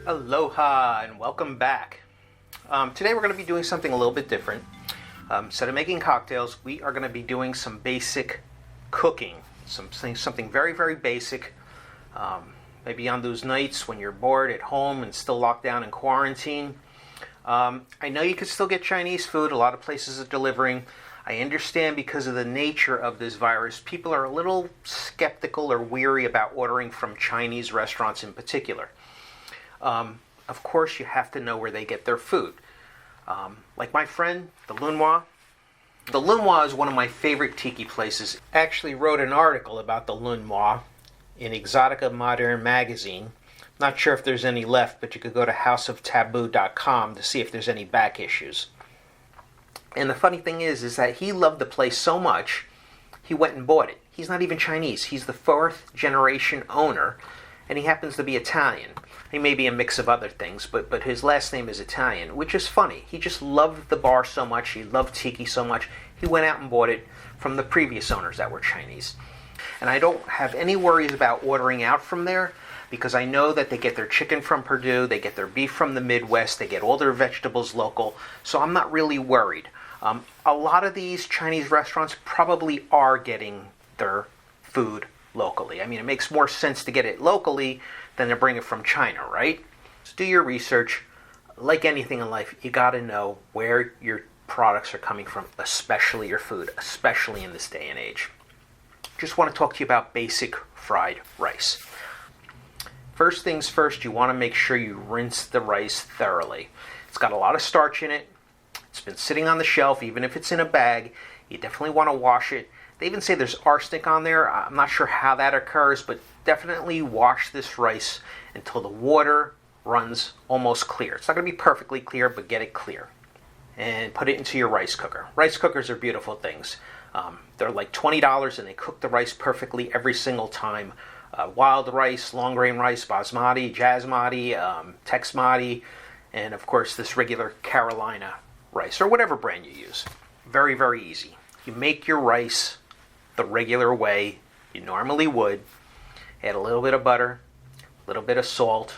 Aloha and welcome back. Today we're going to be doing something a little bit different. Instead of making cocktails, we are going to be doing some basic cooking. Something very, very basic. Maybe on those nights when you're bored at home and still locked down in quarantine. I know you can still get Chinese food. A lot of places are delivering. I understand because of the nature of this virus, people are a little skeptical or weary about ordering from Chinese restaurants in particular. Of course, you have to know where they get their food. Like my friend, the Lunhua. The Lunhua is one of my favorite tiki places. I actually wrote an article about the Lunhua in Exotica Modern magazine. Not sure if there's any left, but you could go to houseoftaboo.com to see if there's any back issues. And the funny thing is that he loved the place so much, he went and bought it. He's not even Chinese. He's the fourth generation owner, and he happens to be Italian. He may be a mix of other things, but his last name is Italian, which is funny. He just loved the bar so much, he loved tiki so much, he went out and bought it from the previous owners that were Chinese. And I don't have any worries about ordering out from there, because I know that they get their chicken from Purdue, they get their beef from the Midwest, they get all their vegetables local, so I'm not really worried. A lot of these Chinese restaurants probably are getting their food locally. I mean, it makes more sense to get it locally than to bring it from China, right? So do your research. Like anything in life, you got to know where your products are coming from, especially your food, especially in this day and age. Just want to talk to you about basic fried rice. First things first, you want to make sure you rinse the rice thoroughly. It's got a lot of starch in it. It's been sitting on the shelf, even if it's in a bag. You definitely want to wash it. They even say there's arsenic on there. I'm not sure how that occurs, but definitely wash this rice until the water runs almost clear. It's not going to be perfectly clear, but get it clear. And put it into your rice cooker. Rice cookers are beautiful things. They're like $20 and they cook the rice perfectly every single time. Wild rice, long grain rice, basmati, jasmati, texmati, and of course this regular Carolina rice, or whatever brand you use. Very, very easy. You make your rice the regular way you normally would. Add a little bit of butter, a little bit of salt.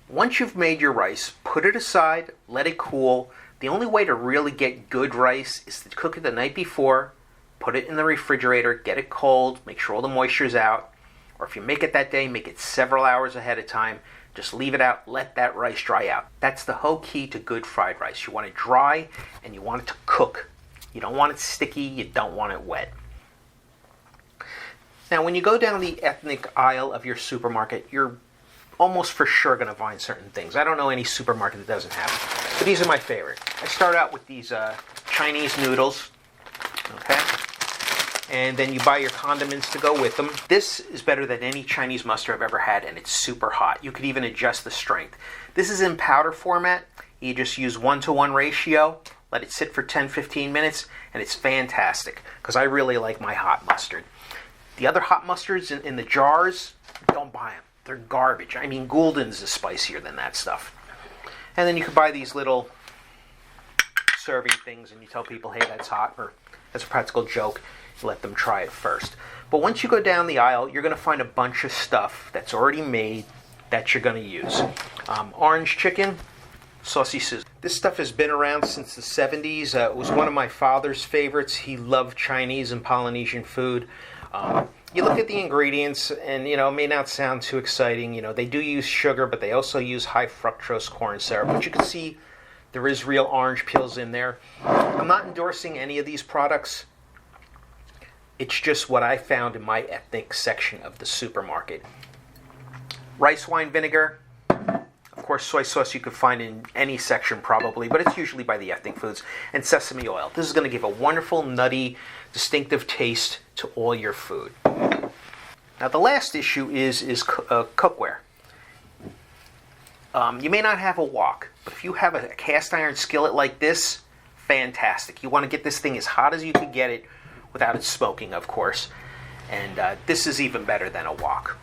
Once you've made your rice, put it aside, let it cool. The only way to really get good rice is to cook it the night before, put it in the refrigerator, get it cold, make sure all the moisture's out. Or if you make it that day, make it several hours ahead of time. Just leave it out, let that rice dry out. That's the whole key to good fried rice. You want it dry and you want it to cook. You don't want it sticky, you don't want it wet. Now, when you go down the ethnic aisle of your supermarket, you're almost for sure going to find certain things. I don't know any supermarket that doesn't have them, but these are my favorite. I start out with these Chinese noodles, okay? And then you buy your condiments to go with them. This is better than any Chinese mustard I've ever had, and it's super hot. You could even adjust the strength. This is in powder format. You just use 1-to-1 ratio. Let it sit for 10-15 minutes, and it's fantastic, because I really like my hot mustard. The other hot mustards in the jars, don't buy them. They're garbage. I mean, Gulden's is spicier than that stuff. And then you can buy these little serving things, and you tell people, hey, that's hot, or as a practical joke, you let them try it first. But once you go down the aisle, you're going to find a bunch of stuff that's already made that you're going to use. Orange chicken, saucisses. This stuff has been around since the 70s. It was one of my father's favorites. He loved Chinese and Polynesian food. You look at the ingredients, and it may not sound too exciting. They do use sugar, but they also use high fructose corn syrup. But you can see there is real orange peels in there. I'm not endorsing any of these products. It's just what I found in my ethnic section of the supermarket. Rice wine vinegar. Of course, soy sauce you could find in any section probably, but it's usually by the ethnic foods. And sesame oil. This is going to give a wonderful, nutty, distinctive taste to all your food. Now, the last issue is cookware. You may not have a wok, but if you have a cast iron skillet like this, fantastic. You want to get this thing as hot as you can get it without it smoking, of course. And this is even better than a wok.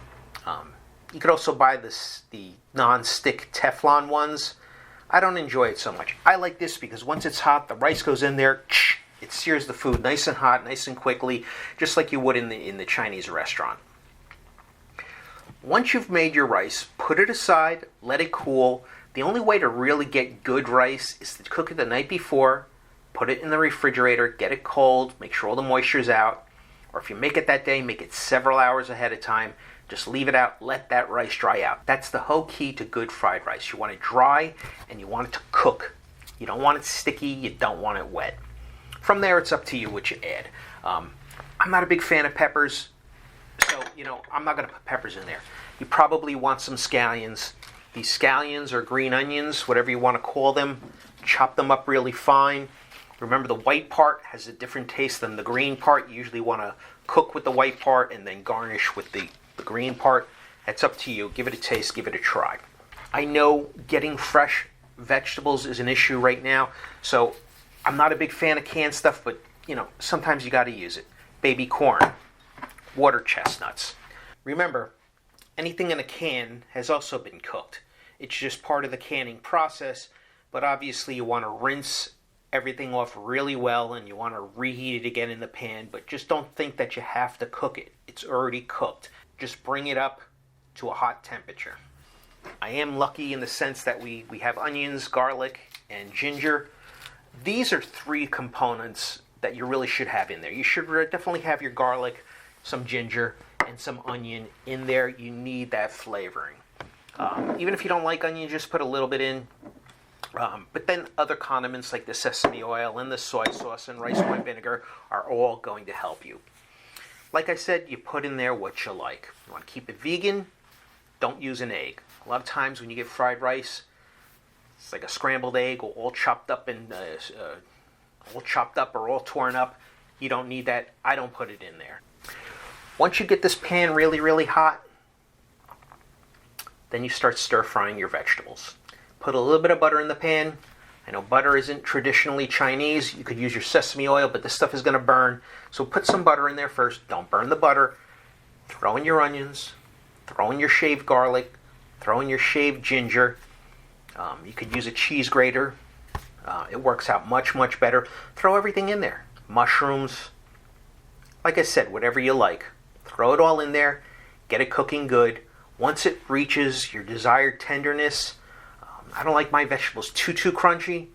You could also buy the non-stick Teflon ones. I don't enjoy it so much. I like this because once it's hot, the rice goes in there, it sears the food nice and hot, nice and quickly, just like you would in the Chinese restaurant. Once you've made your rice, put it aside, let it cool. The only way to really get good rice is to cook it the night before, put it in the refrigerator, get it cold, make sure all the moisture's out. Or if you make it that day, make it several hours ahead of time. Just leave it out, let that rice dry out. That's the whole key to good fried rice. You want it dry and you want it to cook. You don't want it sticky, you don't want it wet. From there, it's up to you what you add. I'm not a big fan of peppers, so I'm not going to put peppers in there. You probably want some scallions. These scallions or green onions, whatever you want to call them, chop them up really fine. Remember, the white part has a different taste than the green part. You usually want to cook with the white part and then garnish with the green part. That's up to you. Give it a taste, give it a try. I know getting fresh vegetables is an issue right now, so I'm not a big fan of canned stuff, but sometimes you got to use it. Baby corn, water chestnuts. Remember, anything in a can has also been cooked. It's just part of the canning process, but obviously you want to rinse everything off really well and you want to reheat it again in the pan, but just don't think that you have to cook it. It's already cooked. Just bring it up to a hot temperature. I am lucky in the sense that we have onions, garlic, and ginger. These are 3 components that you really should have in there. You should definitely have your garlic, some ginger, and some onion in there. You need that flavoring. Even if you don't like onion, just put a little bit in. But then other condiments like the sesame oil and the soy sauce and rice wine vinegar are all going to help you. Like I said, you put in there what you like. You want to keep it vegan, don't use an egg. A lot of times when you get fried rice, it's like a scrambled egg all chopped up and all chopped up or all torn up. You don't need that. I don't put it in there. Once you get this pan really, really hot, then you start stir frying your vegetables. Put a little bit of butter in the pan. I know butter isn't traditionally Chinese. You could use your sesame oil, but this stuff is going to burn. So put some butter in there first. Don't burn the butter. Throw in your onions. Throw in your shaved garlic. Throw in your shaved ginger. You could use a cheese grater. It works out much, much better. Throw everything in there. Mushrooms. Like I said, whatever you like. Throw it all in there. Get it cooking good. Once it reaches your desired tenderness, I don't like my vegetables too crunchy,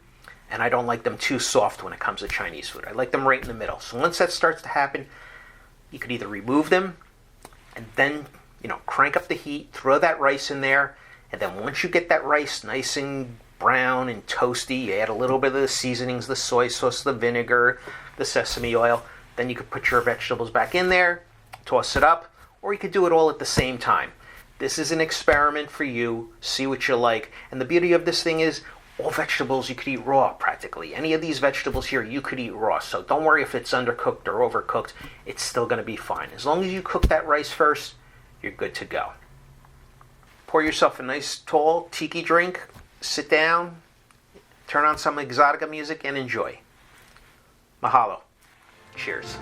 and I don't like them too soft when it comes to Chinese food. I like them right in the middle. So once that starts to happen, you could either remove them and then, crank up the heat, throw that rice in there, and then once you get that rice nice and brown and toasty, you add a little bit of the seasonings, the soy sauce, the vinegar, the sesame oil, then you could put your vegetables back in there, toss it up, or you could do it all at the same time. This is an experiment for you. See what you like. And the beauty of this thing is all vegetables you could eat raw practically. Any of these vegetables here you could eat raw. So don't worry if it's undercooked or overcooked. It's still going to be fine. As long as you cook that rice first, you're good to go. Pour yourself a nice tall tiki drink. Sit down. Turn on some exotica music and enjoy. Mahalo. Cheers.